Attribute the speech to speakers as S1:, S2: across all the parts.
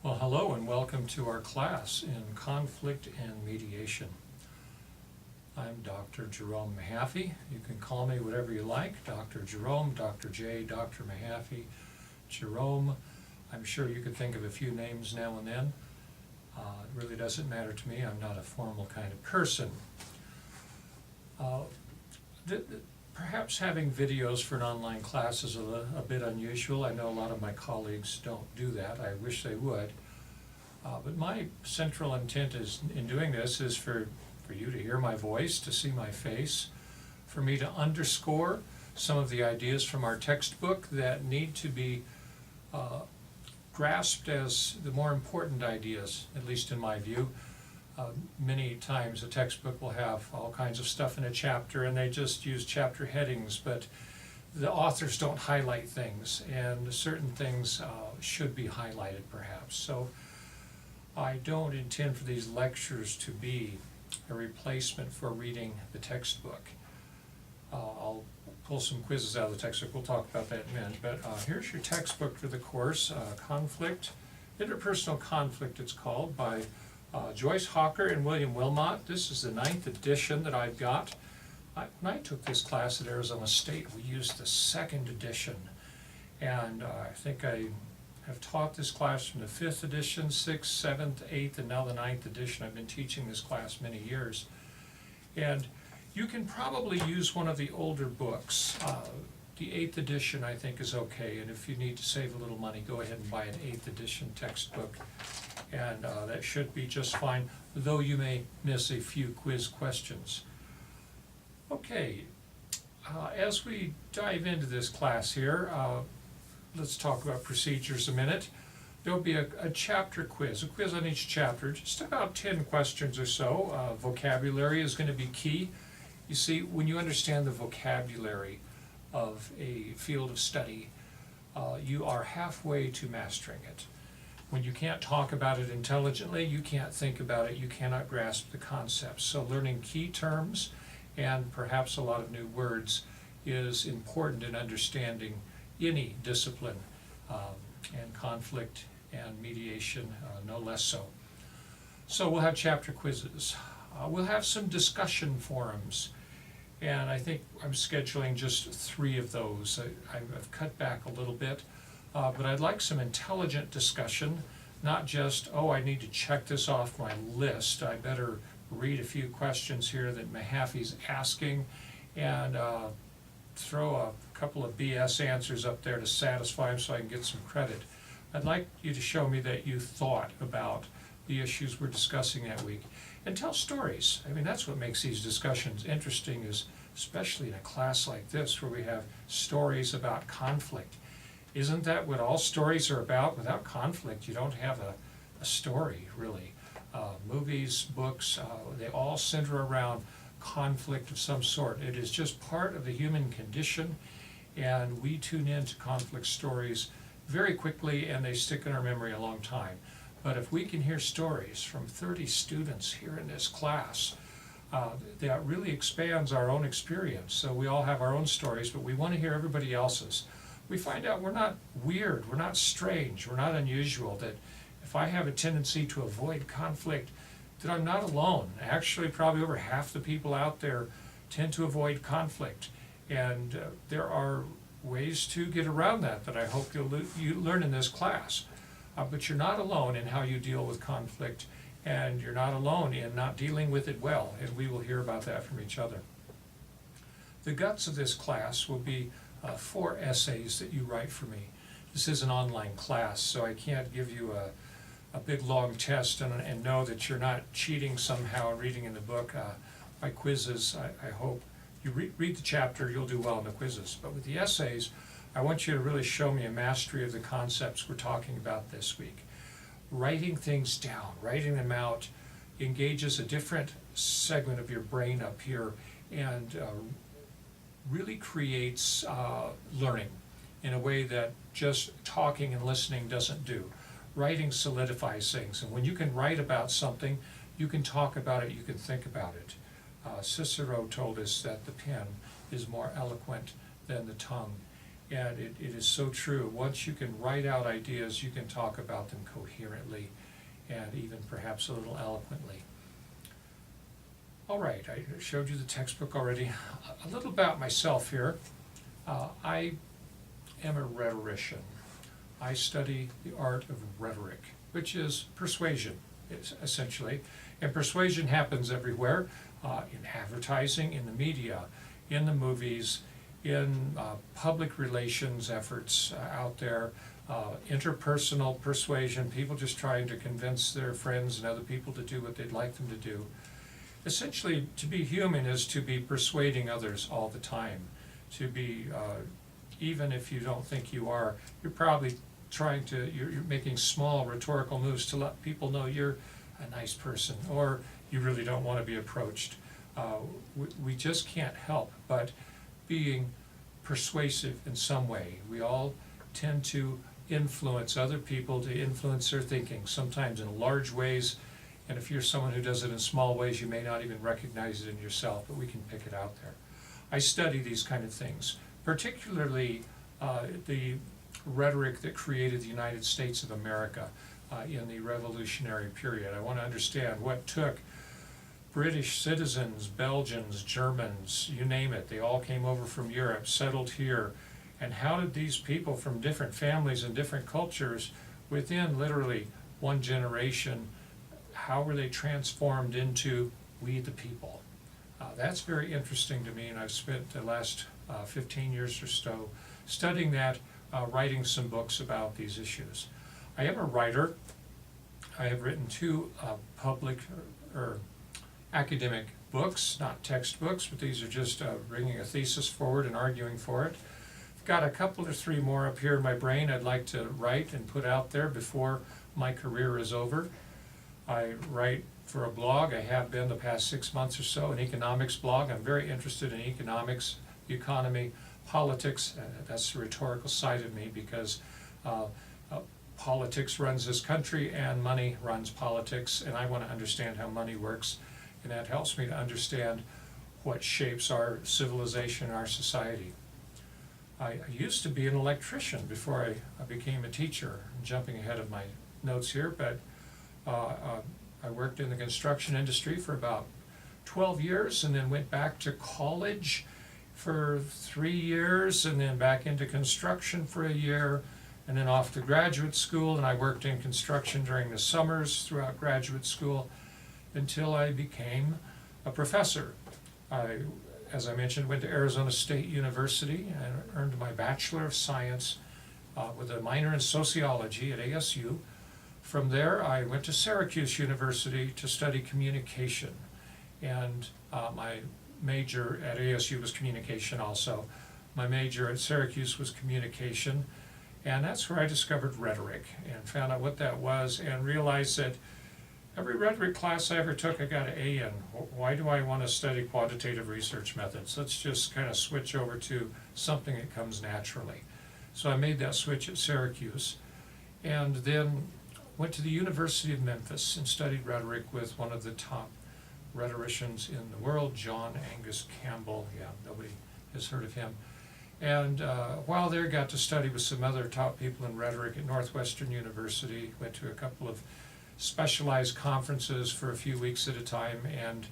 S1: Well, hello and welcome to our class in Conflict and Mediation. I'm Dr. Jerome Mahaffey. You can call me whatever you like, Dr. Jerome, Dr. J, Dr. Mahaffey, Jerome. I'm sure you could think of a few names now and then. It really doesn't matter to me. I'm not a formal kind of person. Perhaps having videos for an online class is a bit unusual. I know a lot of my colleagues don't do that. I wish they would. But my central intent in doing this is for you to hear my voice, to see my face, for me to underscore some of the ideas from our textbook that need to be grasped as the more important ideas, at least in my view. Many times a textbook will have all kinds of stuff in a chapter and they just use chapter headings, but the authors don't highlight things, and certain things should be highlighted perhaps. So I don't intend for these lectures to be a replacement for reading the textbook. I'll pull some quizzes out of the textbook. We'll talk about that in a minute, but here's your textbook for the course, Conflict, Interpersonal Conflict it's called, by Joyce Hawker and William Wilmot. This is the 9th edition that I've got. When I took this class at Arizona State, we used the 2nd edition, and I think I have taught this class from the 5th edition, 6th, 7th, 8th, and now the 9th edition. I've been teaching this class many years. And you can probably use one of the older books. The 8th edition I think is okay, and if you need to save a little money, go ahead and buy an 8th edition textbook, and that should be just fine, though you may miss a few quiz questions. Okay, as we dive into this class here, let's talk about procedures a minute. There'll be a chapter quiz, a quiz on each chapter, just about 10 questions or so. Vocabulary is going to be key. You see, when you understand the vocabulary of a field of study, you are halfway to mastering it. When you can't talk about it intelligently, you can't think about it, you cannot grasp the concepts. So learning key terms and perhaps a lot of new words is important in understanding any discipline, and conflict and mediation no less so. So we'll have chapter quizzes. We'll have some discussion forums, and I think I'm scheduling just 3 of those. I've cut back a little bit, but I'd like some intelligent discussion, not just, oh, I need to check this off my list. I better read a few questions here that Mahaffey's asking and throw a couple of BS answers up there to satisfy him so I can get some credit. I'd like you to show me that you thought about the issues we're discussing that week, and tell stories. I mean, that's what makes these discussions interesting, is especially in a class like this where we have stories about conflict. Isn't that what all stories are about? Without conflict, you don't have a story, really. Movies, books, they all center around conflict of some sort. It is just part of the human condition, and we tune into conflict stories very quickly, and they stick in our memory a long time. But if we can hear stories from 30 students here in this class, that really expands our own experience. So we all have our own stories, but we want to hear everybody else's. We find out we're not weird, we're not strange, we're not unusual, that if I have a tendency to avoid conflict, that I'm not alone. Actually, probably over half the people out there tend to avoid conflict, and there are ways to get around that I hope you learn in this class. But you're not alone in how you deal with conflict, and you're not alone in not dealing with it well, and we will hear about that from each other. The guts of this class will be 4 essays that you write for me. This is an online class, so I can't give you a big long test and know that you're not cheating somehow and reading in the book. My quizzes, I hope you read the chapter, you'll do well in the quizzes. But with the essays, I want you to really show me a mastery of the concepts we're talking about this week. Writing things down, writing them out, engages a different segment of your brain up here, and really creates learning in a way that just talking and listening doesn't do. Writing solidifies things, and when you can write about something, you can talk about it, you can think about it. Cicero told us that the pen is more eloquent than the tongue, And it is so true. Once you can write out ideas, you can talk about them coherently and even perhaps a little eloquently. All right, I showed you the textbook already. A little about myself here. I am a rhetorician. I study the art of rhetoric, which is persuasion, essentially. And persuasion happens everywhere, in advertising, in the media, in the movies, in public relations efforts out there, interpersonal persuasion, people just trying to convince their friends and other people to do what they'd like them to do. Essentially, to be human is to be persuading others all the time. To be, even if you don't think you are, you're probably trying to, you're making small rhetorical moves to let people know you're a nice person, or you really don't want to be approached. We just can't help but being persuasive in some way. We all tend to influence other people, to influence their thinking, sometimes in large ways, and if you're someone who does it in small ways, you may not even recognize it in yourself, but we can pick it out there. I study these kind of things, particularly the rhetoric that created the United States of America in the Revolutionary period. I want to understand what took British citizens, Belgians, Germans, you name it, they all came over from Europe, settled here, and how did these people from different families and different cultures, within literally one generation, how were they transformed into we the people? That's very interesting to me, and I've spent the last 15 years or so studying that, writing some books about these issues. I am a writer. I have written 2 public or academic books, not textbooks, but these are just bringing a thesis forward and arguing for it. I've got a couple or 3 more up here in my brain I'd like to write and put out there before my career is over. I write for a blog. I have been the past 6 months or so, an economics blog. I'm very interested in economics, the economy, politics. That's the rhetorical side of me, because politics runs this country and money runs politics, and I want to understand how money works, and that helps me to understand what shapes our civilization and our society. I used to be an electrician before I became a teacher. I'm jumping ahead of my notes here, but I worked in the construction industry for about 12 years and then went back to college for 3 years and then back into construction for a year and then off to graduate school, and I worked in construction during the summers throughout graduate school until I became a professor. I, as I mentioned, went to Arizona State University and earned my Bachelor of Science with a minor in sociology at ASU. From there, I went to Syracuse University to study communication, and my major at ASU was communication also. My major at Syracuse was communication, and that's where I discovered rhetoric and found out what that was and realized that every rhetoric class I ever took, I got an A in. Why do I want to study quantitative research methods? Let's just kind of switch over to something that comes naturally. So I made that switch at Syracuse, and then went to the University of Memphis and studied rhetoric with one of the top rhetoricians in the world, John Angus Campbell. Yeah, nobody has heard of him. And while there, got to study with some other top people in rhetoric at Northwestern University. Went to a couple of specialized conferences for a few weeks at a time, and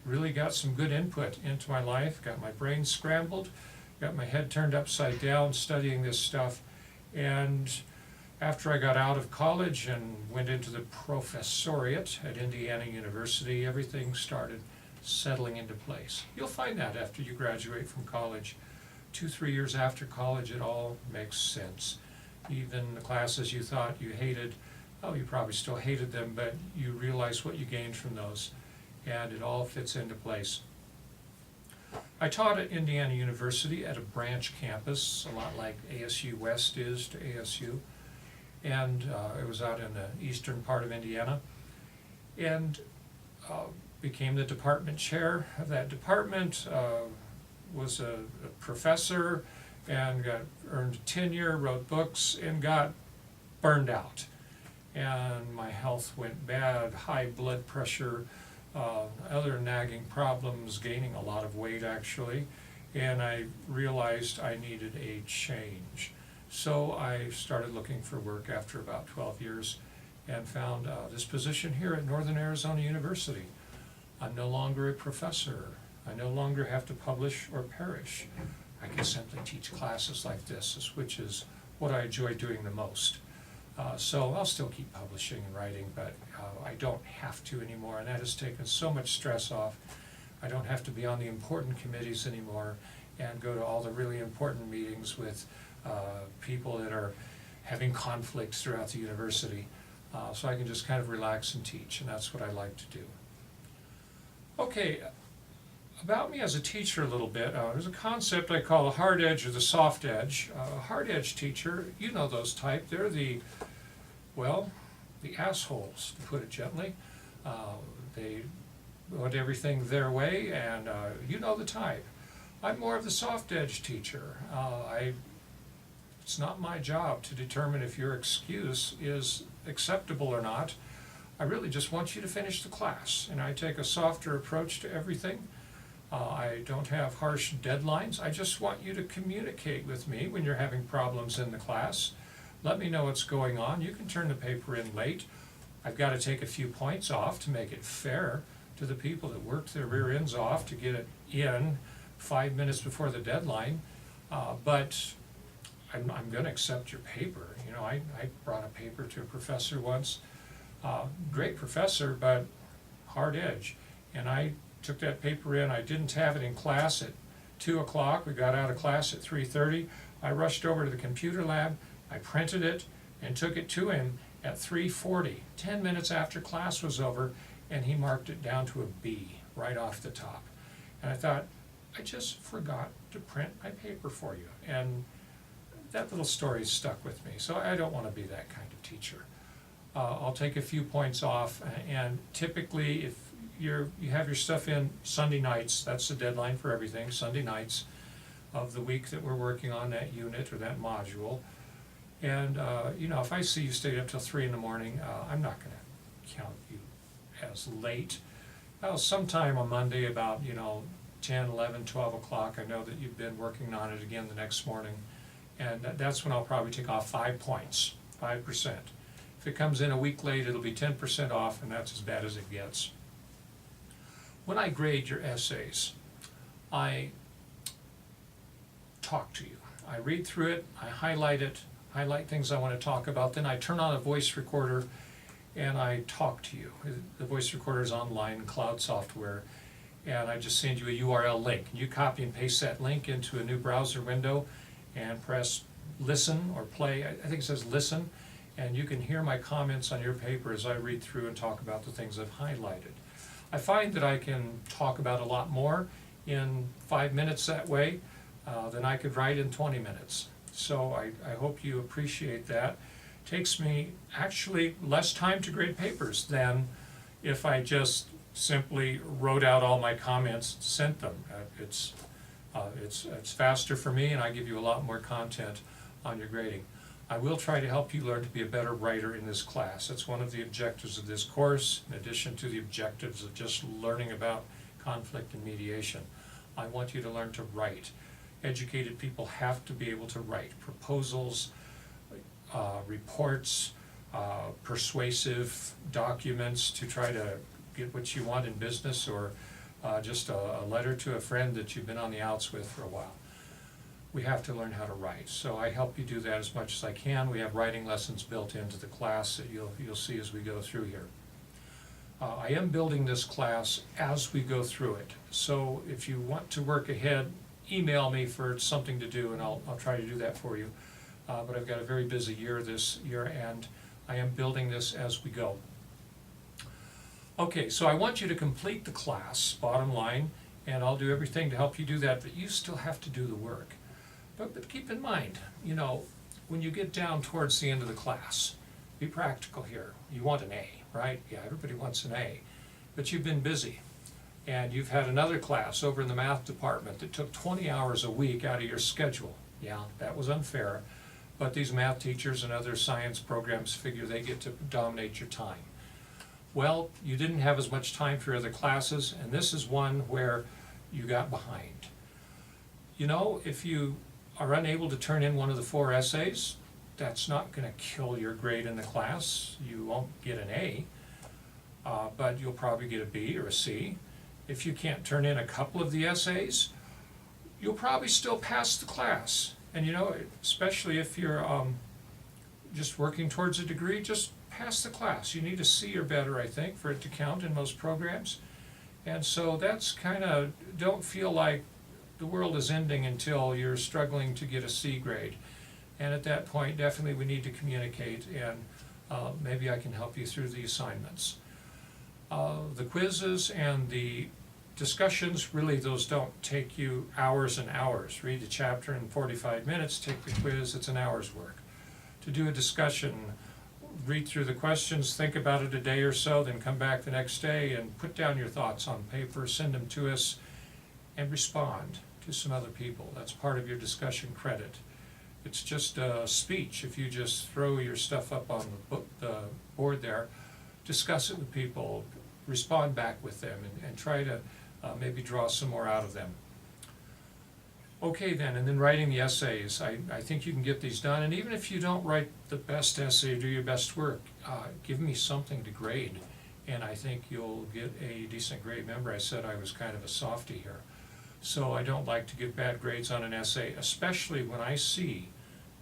S1: really got some good input into my life, got my brain scrambled, got my head turned upside down studying this stuff. And after I got out of college and went into the professoriate at Indiana University, everything started settling into place. You'll find that after you graduate from college. 2-3 years after college, it all makes sense. Even the classes you thought you hated, oh, you probably still hated them, but you realize what you gained from those, and it all fits into place. I taught at Indiana University at a branch campus, a lot like ASU West is to ASU, and it was out in the eastern part of Indiana, and became the department chair of that department, was a professor, and earned tenure, wrote books, and got burned out. And my health went bad, high blood pressure, other nagging problems, gaining a lot of weight actually, and I realized I needed a change. So I started looking for work after about 12 years and found this position here at Northern Arizona University. I'm no longer a professor. I no longer have to publish or perish. I can simply teach classes like this, which is what I enjoy doing the most. So I'll still keep publishing and writing, but I don't have to anymore, and that has taken so much stress off. I don't have to be on the important committees anymore and go to all the really important meetings with people that are having conflicts throughout the university. So I can just kind of relax and teach, and that's what I like to do. Okay, about me as a teacher a little bit. There's a concept I call the hard edge or the soft edge. A hard edge teacher, you know those type. They're the assholes, to put it gently. They want everything their way, and you know the type. I'm more of the soft edge teacher. It's not my job to determine if your excuse is acceptable or not. I really just want you to finish the class, and I take a softer approach to everything. I don't have harsh deadlines. I just want you to communicate with me when you're having problems in the class. Let me know what's going on. You can turn the paper in late. I've got to take a few points off to make it fair to the people that worked their rear ends off to get it in 5 minutes before the deadline. But I'm going to accept your paper. You know, I brought a paper to a professor once. Great professor, but hard edge. And I took that paper in. I didn't have it in class at 2 o'clock. We got out of class at 3:30. I rushed over to the computer lab. I printed it and took it to him at 3:40, 10 minutes after class was over, and he marked it down to a B right off the top. And I thought, I just forgot to print my paper for you. And that little story stuck with me. So I don't want to be that kind of teacher. I'll take a few points off, and typically if you have your stuff in Sunday nights, that's the deadline for everything, Sunday nights of the week that we're working on that unit or that module. And you know, if I see you stayed up till 3 in the morning, I'm not going to count you as late. Sometime on Monday about 10, 11, 12 o'clock, I know that you've been working on it again the next morning, and that's when I'll probably take off 5 points, 5%. If it comes in a week late, it'll be 10% off, and that's as bad as it gets. When I grade your essays, I talk to you. I read through it, I highlight it, highlight things I want to talk about, then I turn on a voice recorder and I talk to you. The voice recorder is online, cloud software, and I just send you a URL link. You copy and paste that link into a new browser window and press listen or play. I think it says listen, and you can hear my comments on your paper as I read through and talk about the things I've highlighted. I find that I can talk about a lot more in 5 minutes that way than I could write in 20 minutes. So I hope you appreciate that. It takes me actually less time to grade papers than if I just simply wrote out all my comments, sent them. It's faster for me, and I give you a lot more content on your grading. I will try to help you learn to be a better writer in this class. That's one of the objectives of this course, in addition to the objectives of just learning about conflict and mediation. I want you to learn to write. Educated people have to be able to write proposals, reports, persuasive documents to try to get what you want in business, or just a letter to a friend that you've been on the outs with for a while. We have to learn how to write. So I help you do that as much as I can. We have writing lessons built into the class that you'll see as we go through here. I am building this class as we go through it. So if you want to work ahead, email me for something to do, and I'll try to do that for you. But I've got a very busy year this year, and I am building this as we go. Okay, so I want you to complete the class, bottom line, and I'll do everything to help you do that, but you still have to do the work. But keep in mind, when you get down towards the end of the class, be practical here. You want an A, right? Yeah, everybody wants an A. But you've been busy, and you've had another class over in the math department that took 20 hours a week out of your schedule. Yeah, that was unfair, but these math teachers and other science programs figure they get to dominate your time. Well, you didn't have as much time for your other classes, and this is one where you got behind. you know, if you are unable to turn in one of the 4 essays, that's not gonna kill your grade in the class. You won't get an A, but you'll probably get a B or a C. If you can't turn in a couple of the essays, you'll probably still pass the class. And you know, especially if you're just working towards a degree, just pass the class. You need a C or better, I think, for it to count in most programs. And so that's kind of, don't feel like the world is ending until you're struggling to get a C grade. And at that point, definitely we need to communicate, and maybe I can help you through the assignments. The quizzes and the discussions, really those don't take you hours and hours. Read the chapter in 45 minutes, take the quiz, it's an hour's work. To do a discussion, read through the questions, think about it a day or so, then come back the next day and put down your thoughts on paper, send them to us, and respond to some other people. That's part of your discussion credit. It's just a speech. If you just throw your stuff up on the board there, discuss it with people, respond back with them, and try to maybe draw some more out of them. Okay then, and then writing the essays. I think you can get these done, and even if you don't write the best essay or do your best work, give me something to grade, and I think you'll get a decent grade. Remember, I said I was kind of a softie here. So I don't like to give bad grades on an essay, especially when I see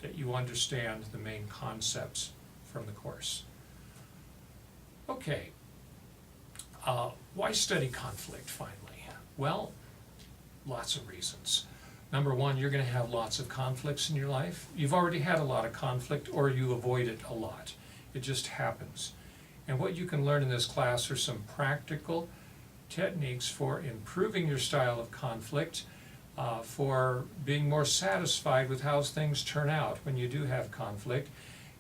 S1: that you understand the main concepts from the course. Okay, why study conflict finally? Well, lots of reasons. Number one, you're going to have lots of conflicts in your life. You've already had a lot of conflict, or you avoid it a lot. It just happens. And what you can learn in this class are some practical techniques for improving your style of conflict, for being more satisfied with how things turn out when you do have conflict,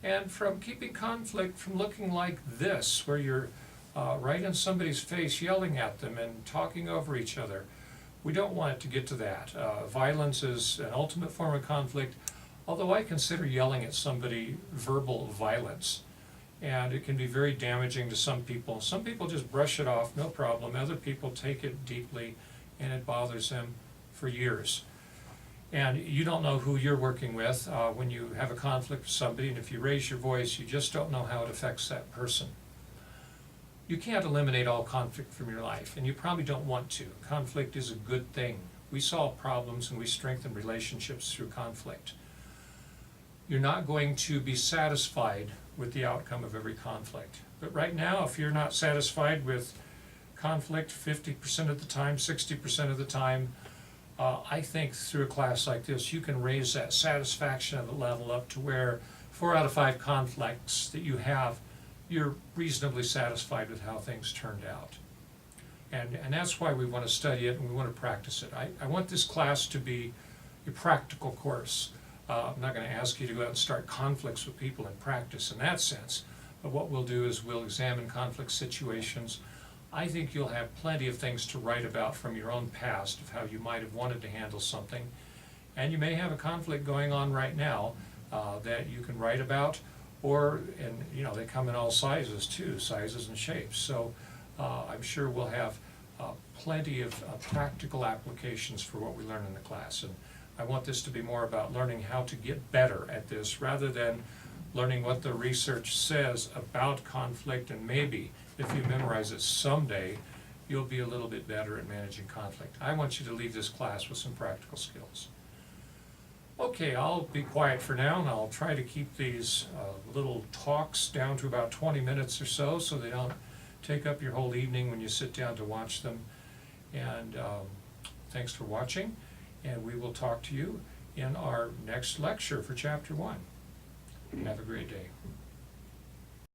S1: and from keeping conflict from looking like this, where you're right in somebody's face yelling at them and talking over each other. We don't want it to get to that. Violence is an ultimate form of conflict, although I consider yelling at somebody verbal violence. And it can be very damaging to some people. Some people just brush it off, no problem. Other people take it deeply, and it bothers them for years. And you don't know who you're working with when you have a conflict with somebody, and if you raise your voice, you just don't know how it affects that person. You can't eliminate all conflict from your life, and you probably don't want to. Conflict is a good thing. We solve problems and we strengthen relationships through conflict. You're not going to be satisfied with the outcome of every conflict. But right now, if you're not satisfied with conflict 50% of the time, 60% of the time, I think through a class like this, you can raise that satisfaction of the level up to where 4 out of 5 conflicts that you have, you're reasonably satisfied with how things turned out. And that's why we want to study it and we want to practice it. I want this class to be a practical course. I'm not going to ask you to go out and start conflicts with people in practice in that sense, but what we'll do is we'll examine conflict situations. I think you'll have plenty of things to write about from your own past of how you might have wanted to handle something, and you may have a conflict going on right now that you can write about, and you know, they come in all sizes too, sizes and shapes. So I'm sure we'll have plenty of practical applications for what we learn in the class. And I want this to be more about learning how to get better at this rather than learning what the research says about conflict, and maybe if you memorize it someday, you'll be a little bit better at managing conflict. I want you to leave this class with some practical skills. Okay, I'll be quiet for now, and I'll try to keep these little talks down to about 20 minutes or so they don't take up your whole evening when you sit down to watch them. And thanks for watching, and we will talk to you in our next lecture for Chapter 1. Have a great day.